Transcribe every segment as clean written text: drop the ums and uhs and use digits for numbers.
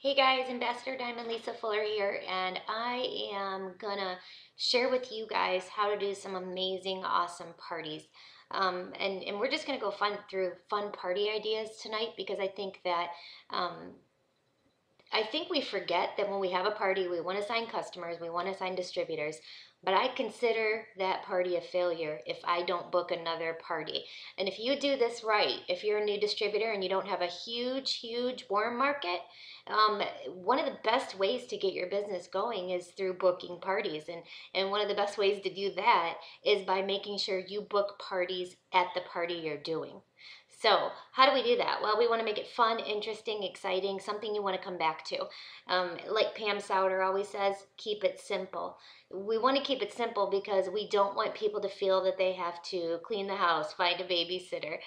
Hey guys, Ambassador Diamond Lisa Fuller here, and I am gonna share with you guys how to do some amazing, awesome parties. And we're just gonna go through fun party ideas tonight because um, I think we forget that when we have a party, we want to sign customers, we want to sign distributors, but I consider that party a failure if I don't book another party. And if you do this right, if you're a new distributor and you don't have a huge warm market, one of the best ways to get your business going is through booking parties. And one of the best ways to do that is by making sure you book parties at the party you're doing. So, how do we do that? Well, we want to make it fun, interesting, exciting, something you want to come back to. Like Pam Souter always says, keep it simple. We want to keep it simple because we don't want people to feel that they have to clean the house, find a babysitter,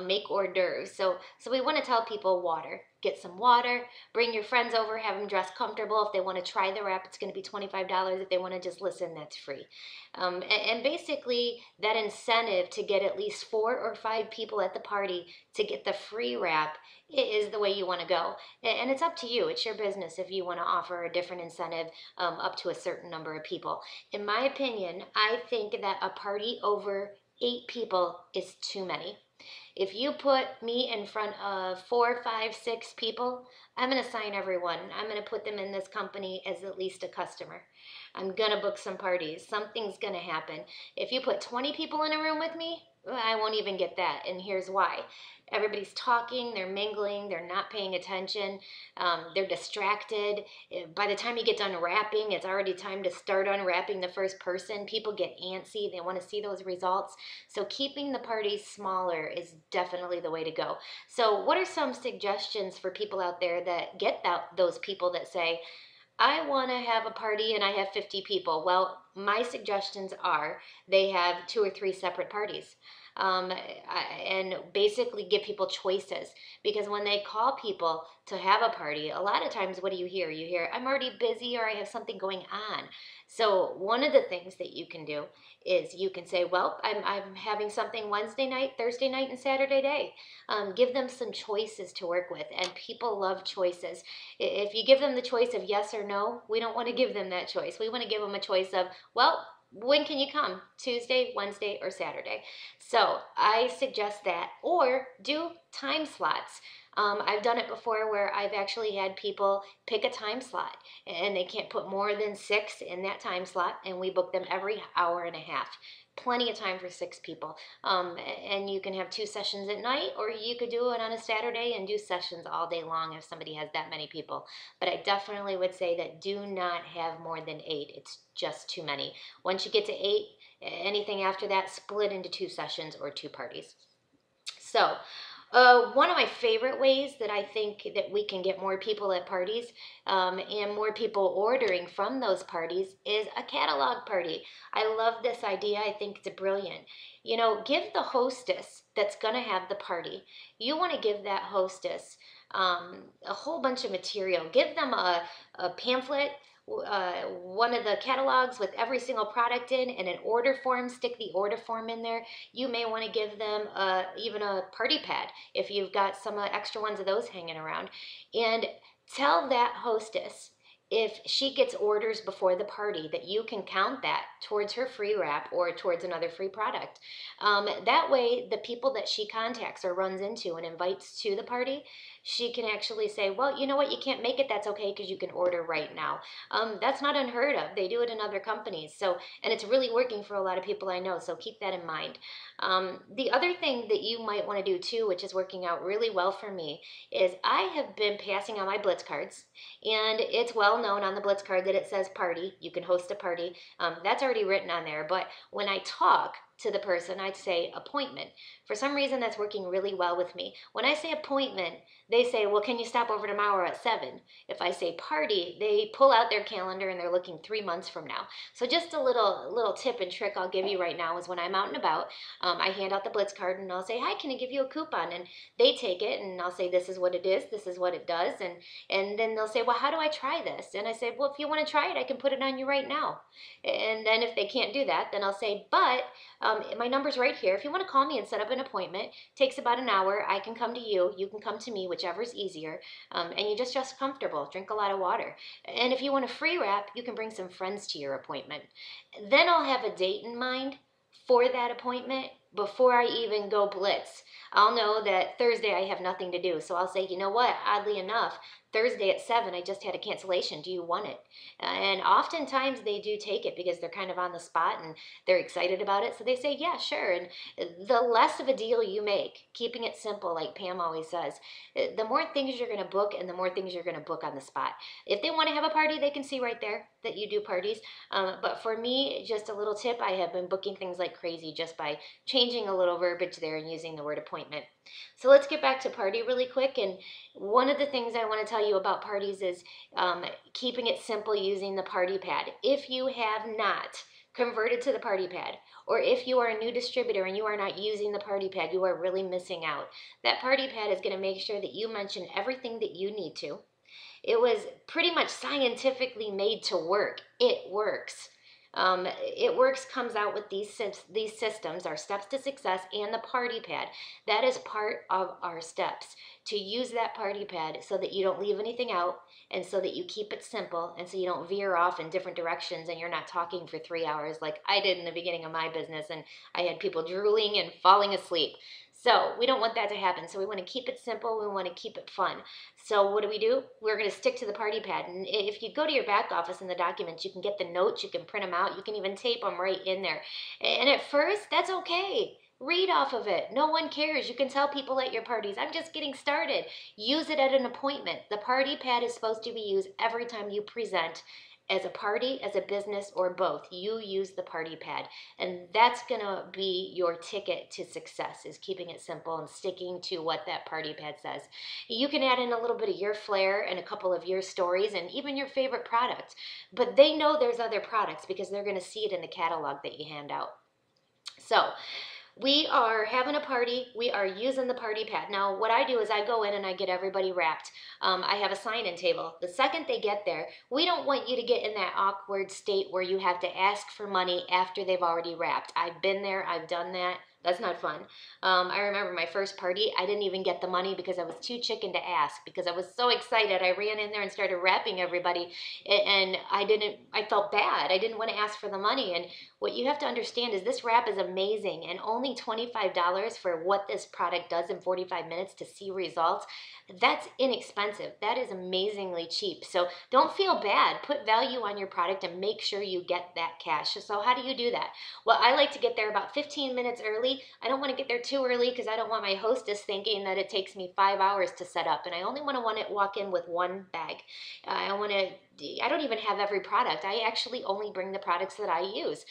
make hors d'oeuvres. So we want to tell people water. Get some water, bring your friends over, have them dress comfortable. If they want to try the wrap, it's going to be $25. If they want to just listen, that's free. And basically, that incentive to get at least 4 or 5 people at the party to get the free wrap is the way you want to go. And it's up to you. It's your business if you want to offer a different incentive up to a certain number of people. In my opinion, I think that a party over 8 people is too many. If you put me in front of 4, 5, 6 people, I'm going to sign everyone. I'm going to put them in this company as at least a customer. I'm going to book some parties. Something's going to happen. If you put 20 people in a room with me, I won't even get that. And here's why. Everybody's talking, they're mingling, they're not paying attention, they're distracted. By the time you get done wrapping, it's already time to start unwrapping the first person. People get antsy, they want to see those results. So keeping the parties smaller is definitely the way to go. So what are some suggestions for people out there that get those people that say, I want to have a party and I have 50 people? Well, my suggestions are they have 2 or 3 separate parties. And basically give people choices, because when they call people to have a party, a lot of times what do you hear? You hear, I'm already busy, or I have something going on. So one of the things that you can do is you can say, well, I'm having something Wednesday night, Thursday night, and Saturday day. Give them some choices to work with, and people love choices. If you give them the choice of yes or no, we don't want to give them that choice. We want to give them a choice of, well, when can you come? Tuesday, Wednesday, or Saturday? So I suggest that, or do time slots. I've done it before where I've actually had people pick a time slot and they can't put more than 6 in that time slot, and we book them every hour and a half. Plenty of time for 6 people. And you can have 2 sessions at night, or you could do it on a Saturday and do sessions all day long if somebody has that many people. But I definitely would say that do not have more than 8. It's just too many. Once you get to 8, anything after that, split into 2 sessions or 2 parties. So, one of my favorite ways that I think that we can get more people at parties, and more people ordering from those parties, is a catalog party. I love this idea. I think it's brilliant. Give the hostess that's going to have the party, you want to give that hostess a whole bunch of material. Give them a pamphlet, one of the catalogs with every single product in, and an order form. Stick the order form in there. You may want to give them even a party pad if you've got some extra ones of those hanging around. And tell that hostess, if she gets orders before the party, that you can count that towards her free wrap or towards another free product. That way, the people that she contacts or runs into and invites to the party, she can actually say, well, you know what, you can't make it, that's okay, because you can order right now. That's not unheard of. They do it in other companies. So, and it's really working for a lot of people I know. So keep that in mind. The other thing that you might want to do too, which is working out really well for me, is I have been passing out my Blitz cards, and it's well known on the Blitz card that it says party. You can host a party. That's already written on there. But when I talk to the person, I'd say appointment. For some reason, that's working really well with me. When I say appointment, they say, well, can you stop over tomorrow at 7? If I say party, they pull out their calendar and they're looking 3 months from now. So just a little tip and trick I'll give you right now is when I'm out and about, I hand out the Blitz card and I'll say, hi, can I give you a coupon? And they take it and I'll say, this is what it is, this is what it does. And then they'll say, well, how do I try this? And I say, well, if you want to try it, I can put it on you right now. And then if they can't do that, then I'll say, but my number's right here. If you want to call me and set up an appointment, takes about an hour. I can come to you. You can come to me, whichever's easier, and you just dress comfortable, drink a lot of water. And if you want a free wrap, you can bring some friends to your appointment. Then I'll have a date in mind for that appointment before I even go blitz. I'll know that Thursday I have nothing to do. So I'll say, you know what, oddly enough, Thursday at 7, I just had a cancellation. Do you want it? And oftentimes they do take it because they're kind of on the spot and they're excited about it. So they say, yeah, sure. And the less of a deal you make, keeping it simple, like Pam always says, the more things you're going to book and the more things you're going to book on the spot. If they want to have a party, they can see right there that you do parties. But for me, just a little tip, I have been booking things like crazy just by changing a little verbiage there and using the word appointment. So let's get back to party really quick. And one of the things I want to tell you about parties is keeping it simple using the party pad. If you have not converted to the party pad, or if you are a new distributor and you are not using the party pad, you are really missing out. That party pad is going to make sure that you mention everything that you need to. It was pretty much scientifically made to work. It works. It Works comes out with these systems, our steps to success, and the party pad. That is part of our steps, to use that party pad so that you don't leave anything out and so that you keep it simple and so you don't veer off in different directions and you're not talking for 3 hours like I did in the beginning of my business, and I had people drooling and falling asleep. So we don't want that to happen. So we want to keep it simple. We want to keep it fun. So what do? We're going to stick to the party pad. And if you go to your back office in the documents, you can get the notes, you can print them out, you can even tape them right in there. And at first, that's okay. Read off of it. No one cares. You can tell people at your parties, I'm just getting started. Use it at an appointment. The party pad is supposed to be used every time you present, as a party, as a business, or both. You use the party pad. And that's going to be your ticket to success, is keeping it simple and sticking to what that party pad says. You can add in a little bit of your flair and a couple of your stories and even your favorite product. But they know there's other products because they're going to see it in the catalog that you hand out. So we are having a party. We are using the party pad. Now, what I do is I go in and I get everybody wrapped. I have a sign-in table. The second they get there, we don't want you to get in that awkward state where you have to ask for money after they've already wrapped. I've been there. I've done that. That's not fun. I remember my first party, I didn't even get the money because I was too chicken to ask, because I was so excited. I ran in there and started wrapping everybody, and I felt bad. I didn't want to ask for the money. And what you have to understand is this wrap is amazing, and only $25 for what this product does in 45 minutes to see results. That's inexpensive. That is amazingly cheap. So don't feel bad. Put value on your product and make sure you get that cash. So how do you do that? Well, I like to get there about 15 minutes early. I don't want to get there too early because I don't want my hostess thinking that it takes me 5 hours to set up. And I only want to walk in with one bag. I don't even have every product. I actually only bring the products that I use,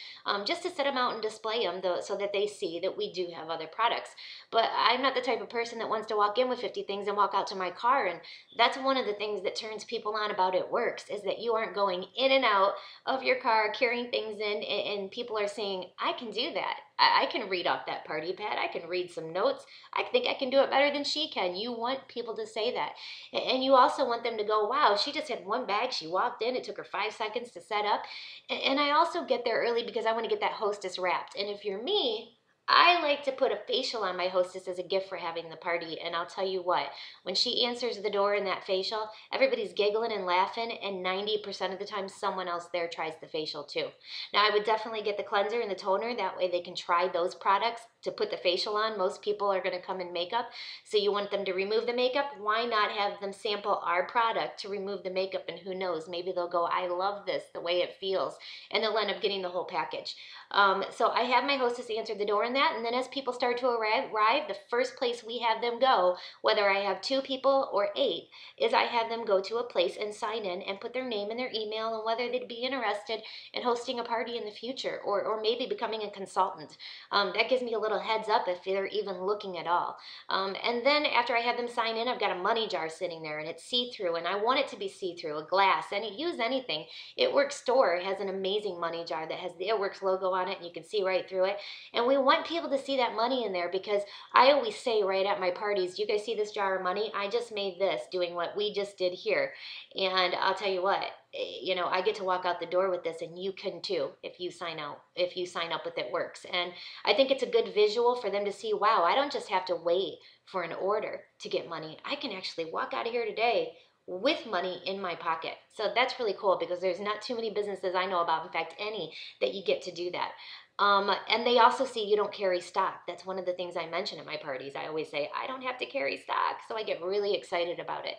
just to set them out and display them so that they see that we do have other products. But I'm not the type of person that wants to walk in with 50 things and walk out to my car. And that's one of the things that turns people on about It Works, is that you aren't going in and out of your car carrying things in, and people are saying, I can do that. I can read off that party pad. I can read some notes. I think I can do it better than she can. You want people to say that. And you also want them to go, wow, she just had one bag. She walked in. It took her 5 seconds to set up. And I also get there early because I want to get that hostess wrapped. And if you're me, I like to put a facial on my hostess as a gift for having the party. And I'll tell you what, when she answers the door in that facial, everybody's giggling and laughing, and 90% of the time someone else there tries the facial too. Now, I would definitely get the cleanser and the toner. That way they can try those products to put the facial on. Most people are going to come in makeup, so you want them to remove the makeup. Why not have them sample our product to remove the makeup? And who knows, maybe they'll go, I love this, the way it feels, and they'll end up getting the whole package. So I have my hostess answer the door in that, and then as people start to arrive, the first place we have them go, whether I have 2 people or 8, is I have them go to a place and sign in and put their name and their email and whether they'd be interested in hosting a party in the future, or maybe becoming a consultant. That gives me a little heads up if they're even looking at all. And then after I have them sign in, I've got a money jar sitting there, and it's see-through, and I want it to be see-through, a glass, and use anything. It Works store has an amazing money jar that has the It Works logo on it, and you can see right through it. And we want people to see that money in there, because I always say right at my parties, you guys see this jar of money? I just made this doing what we just did here. And I'll tell you what, you know, I get to walk out the door with this, and you can too if you sign up with It Works. And I think it's a good visual for them to see, wow, I don't just have to wait for an order to get money. I can actually walk out of here today with money in my pocket. So that's really cool, because there's not too many businesses I know about, in fact, any, that you get to do that. And they also see you don't carry stock. That's one of the things I mention at my parties. I always say, I don't have to carry stock. So I get really excited about it.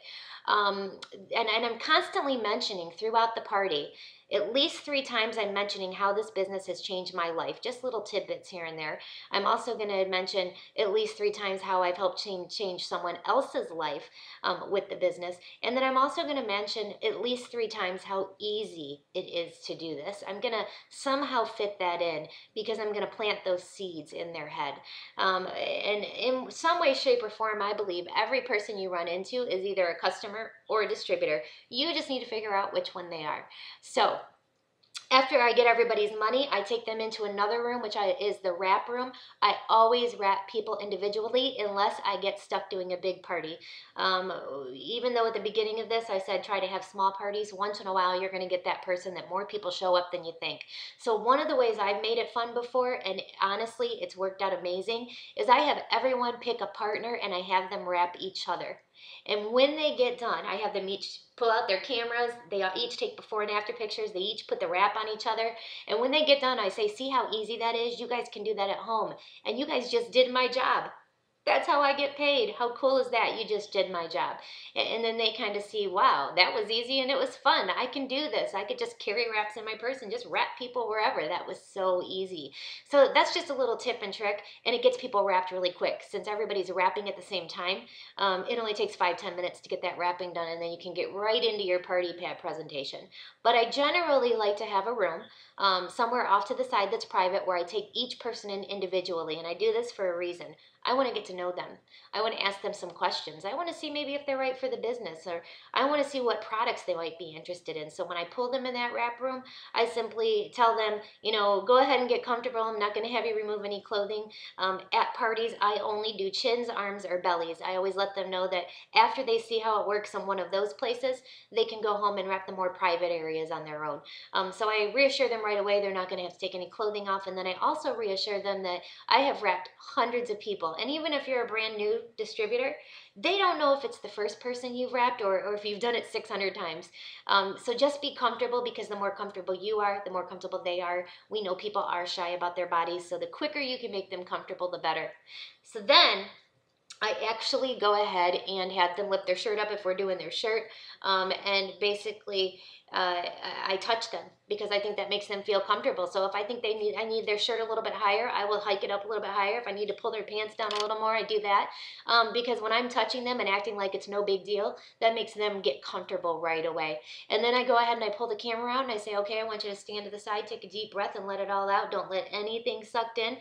And I'm constantly mentioning throughout the party, at least 3 times I'm mentioning how this business has changed my life, just little tidbits here and there. I'm also going to mention at least 3 times how I've helped change someone else's life with the business. And then I'm also going to mention at least 3 times how easy it is to do this. I'm going to somehow fit that in, because I'm going to plant those seeds in their head. And in some way, shape, or form, I believe every person you run into is either a customer or a distributor. You just need to figure out which one they are. So after I get everybody's money, I take them into another room, which is the wrap room. I always wrap people individually unless I get stuck doing a big party. Even though at the beginning of this I said try to have small parties, once in a while you're going to get that person that more people show up than you think. So one of the ways I've made it fun before, and honestly it's worked out amazing, is I have everyone pick a partner and I have them wrap each other. And when they get done, I have them each pull out their cameras. They each take before and after pictures. They each put the wrap on each other. And when they get done, I say, see how easy that is? You guys can do that at home. And you guys just did my job. That's how I get paid. How cool is that? You just did my job. And then they kind of see, wow, that was easy and it was fun. I can do this. I could just carry wraps in my purse and just wrap people wherever. That was so easy. So that's just a little tip and trick, and it gets people wrapped really quick. Since everybody's wrapping at the same time, it only takes 5-10 minutes to get that wrapping done, and then you can get right into your party pad presentation. But I generally like to have a room somewhere off to the side that's private, where I take each person in individually, and I do this for a reason. I want to get to know them. I want to ask them some questions. I want to see maybe if they're right for the business, or I want to see what products they might be interested in. So when I pull them in that wrap room, I simply tell them, you know, go ahead and get comfortable. I'm not going to have you remove any clothing. At parties, I only do chins, arms, or bellies. I always let them know that after they see how it works in one of those places, they can go home and wrap the more private areas on their own. So I reassure them right away they're not going to have to take any clothing off. And then I also reassure them that I have wrapped hundreds of people. And even if you're a brand new distributor, they don't know if it's the first person you've wrapped, or if you've done it 600 times. So just be comfortable, because the more comfortable you are, the more comfortable they are. We know people are shy about their bodies, so the quicker you can make them comfortable, the better. So then I actually go ahead and have them lift their shirt up if we're doing their shirt, and basically I touch them, because I think that makes them feel comfortable. So if I think I need their shirt a little bit higher, I will hike it up a little bit higher. If I need to pull their pants down a little more, I do that, because when I'm touching them and acting like it's no big deal, that makes them get comfortable right away. And then I go ahead and I pull the camera out and I say, okay, I want you to stand to the side, take a deep breath, and let it all out. Don't let anything sucked in.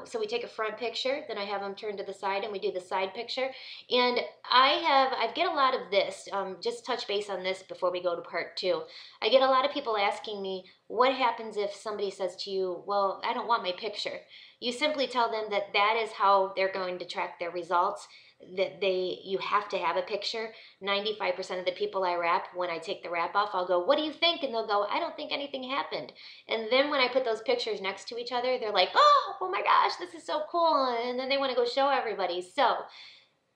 So we take a front picture, then I have them turn to the side and we do the side picture. And I get a lot of this, just touch base on this before we go to part 2. I get a lot of people asking me, what happens if somebody says to you, well, I don't want my picture? You simply tell them that that is how they're going to track their results, that you have to have a picture. 95% of the people I wrap, when I take the wrap off, I'll go, what do you think? And they'll go, I don't think anything happened. And then when I put those pictures next to each other, they're like, oh my gosh, this is so cool. And then they want to go show everybody. So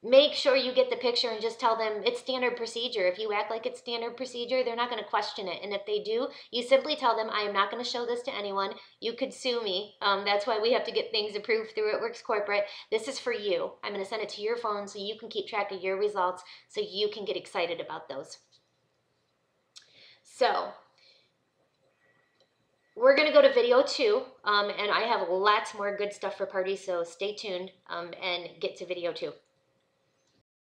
make sure you get the picture and just tell them it's standard procedure. If you act like it's standard procedure, they're not going to question it. And if they do, you simply tell them, I am not going to show this to anyone. You could sue me. That's why we have to get things approved through It Works Corporate. This is for you. I'm going to send it to your phone so you can keep track of your results, so you can get excited about those. So we're going to go to video 2, and I have lots more good stuff for parties, so stay tuned and get to video 2.